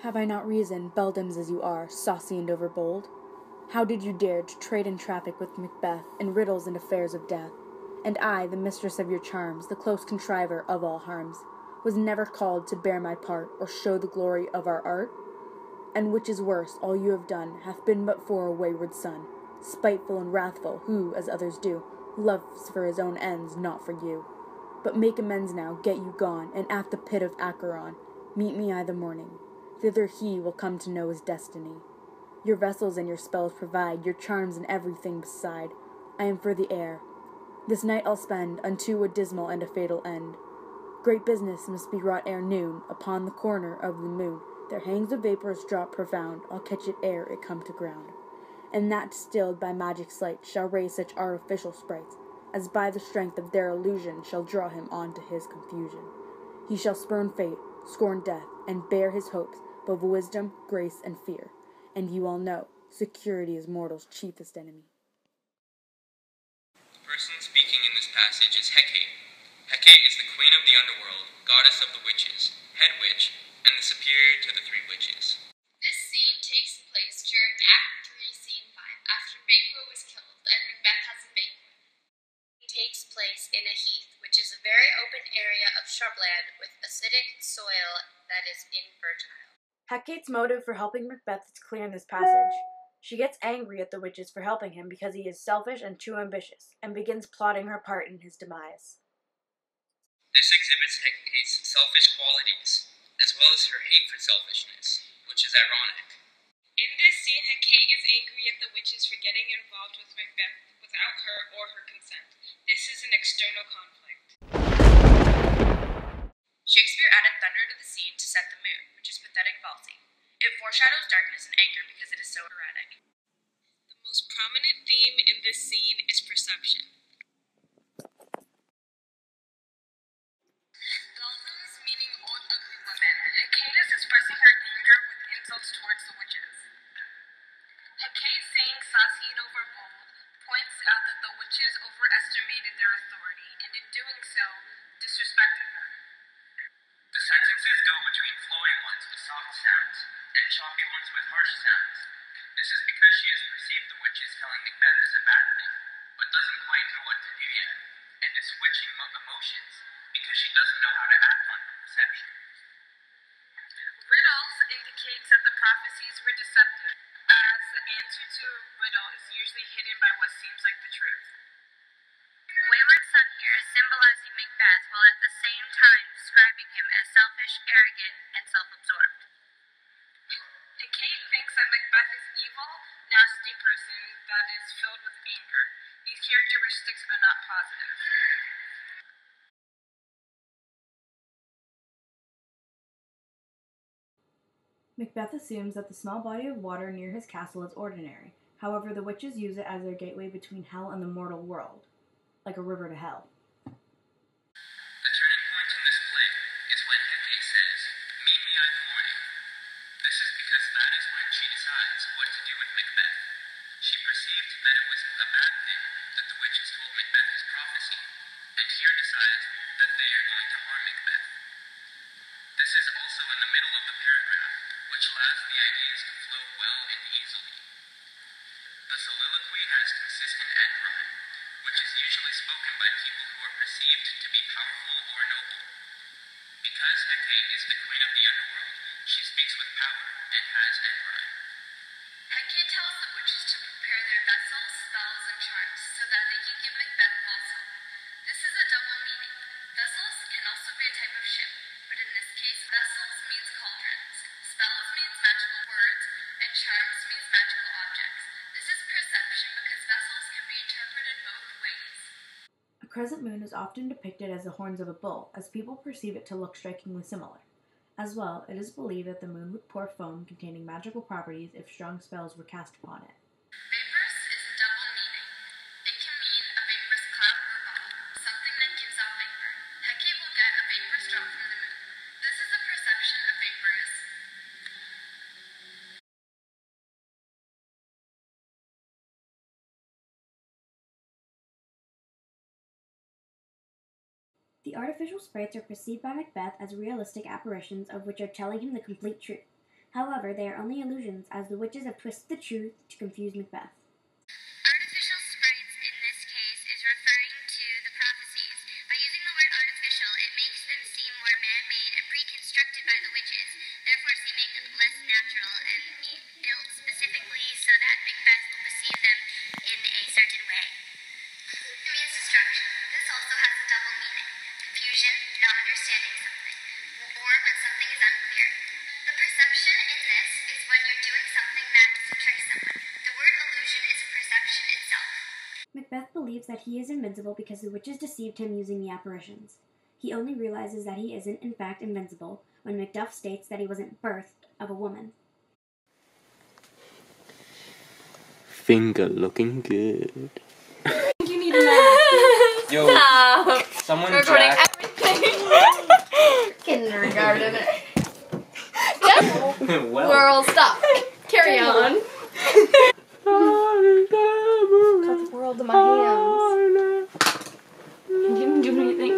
Have I not reason, beldams as you are, saucy and overbold? How did you dare to trade in traffic with Macbeth, in riddles and affairs of death? And I, the mistress of your charms, the close contriver of all harms, was never called to bear my part, or show the glory of our art? And which is worse, all you have done hath been but for a wayward son, spiteful and wrathful, who, as others do, loves for his own ends, not for you. But make amends now, get you gone, and at the pit of Acheron, meet me I the morning. Thither he will come to know his destiny. Your vessels and your spells provide, your charms and everything beside. I am for the air. This night I'll spend unto a dismal and a fatal end. Great business must be wrought ere noon, upon the corner of the moon. There hangs a vaporous drop profound, I'll catch it ere it come to ground. And that distilled by magic sleight shall raise such artificial sprites, as by the strength of their illusion shall draw him on to his confusion. He shall spurn fate, scorn death, and bear his hopes above wisdom, grace, and fear. And you all know, security is mortal's chiefest enemy. The person speaking in this passage is Hecate. Hecate is the queen of the underworld, goddess of the witches, head witch, and the superior to the three witches. This scene takes place during Act 3, Scene 5, after Banquo was killed and Macbeth has a banquet. It takes place in a heath, which is a very open area of shrubland with acidic soil that is infertile. Hecate's motive for helping Macbeth is clear in this passage. She gets angry at the witches for helping him because he is selfish and too ambitious, and begins plotting her part in his demise. This exhibits Hecate's selfish qualities, as well as her hate for selfishness, which is ironic. In this scene, Hecate is angry at the witches for getting involved with Macbeth without her or her consent. This is an external conflict. Shakespeare added thunder to the scene to set the mood, which is pathetic falsy. It foreshadows darkness and anger because it is so erratic. The most prominent theme in this scene is perception. Beldams, meaning old ugly women. Hecate is expressing her anger with insults towards the witches. Hecate, saying saucy and overbold, points out that the witches overestimated their authority, and in doing so, disrespected them. The sentences go between flowing ones with soft sounds, and choppy ones with harsh sounds. This is because she has perceived the witches telling Macbeth is a bad thing, but doesn't quite know what to do yet, and is switching emotions because she doesn't know how to act on her perception. Riddles indicates that the prophecies were deceptive, as the answer to a riddle is usually hidden by what seems like the truth. Wayward son here is symbolizing Macbeth while at the same time describing him as selfish, arrogant, and self-absorbed. Hecate thinks that Macbeth is evil, nasty person that is filled with anger. These characteristics are not positive. Macbeth assumes that the small body of water near his castle is ordinary. However, the witches use it as their gateway between hell and the mortal world, like a river to hell. The turning point in this play is when Hecate says, "Meet me in the morning." This is because that is when she decides what to do with Macbeth. She perceived that it was a bad thing that the witches told Macbeth his prophecy, and here decides that they are going to harm Macbeth. This is also in the middle of the paragraph, which allows the ideas to flow well and easily. The soliloquy has consistent end rhyme, which is usually spoken by people who are perceived to be powerful or noble. Because Hecate is the queen of the underworld, she speaks with power and has end rhyme. Hecate tells the witches to prepare their vessels, spells, and charms so that they can give Macbeth false hope. This is a double meaning. Vessels can also be a type of ship, but in this case, vessels means cauldrons, spells means magical words, and charms means magical objects. This is perception because vessels can be interpreted both ways. A crescent moon is often depicted as the horns of a bull, as people perceive it to look strikingly similar. As well, it is believed that the moon would pour foam containing magical properties if strong spells were cast upon it. Vaporous is a double meaning. It can mean a vaporous cloud or ball, something that gives off vapor. Hecate will get a vaporous drop from the moon. This is a perception of vaporous. The artificial sprites are perceived by Macbeth as realistic apparitions of which are telling him the complete truth. However, they are only illusions, as the witches have twisted the truth to confuse Macbeth. Artificial sprites in this case is referring to the prophecies. By using the word artificial, it makes them seem more man-made and pre-constructed by the witches, therefore seeming less natural and being built specifically so that Macbeth will perceive them in a certain way. It means destruction. This also has a double meaning: confusion, not understanding something, or when something is unclear. The perception in this is when you're doing something that is to trick someone. The word illusion is a perception itself. Macbeth believes that he is invincible because the witches deceived him using the apparitions. He only realizes that he isn't, in fact, invincible when Macduff states that he wasn't birthed of a woman. Finger looking good. You need a nap. Yo, Stop. someone Recording jacked. everything. Kindergarten. Well. World, stop. Carry on. Got the world in my hands. You didn't do anything.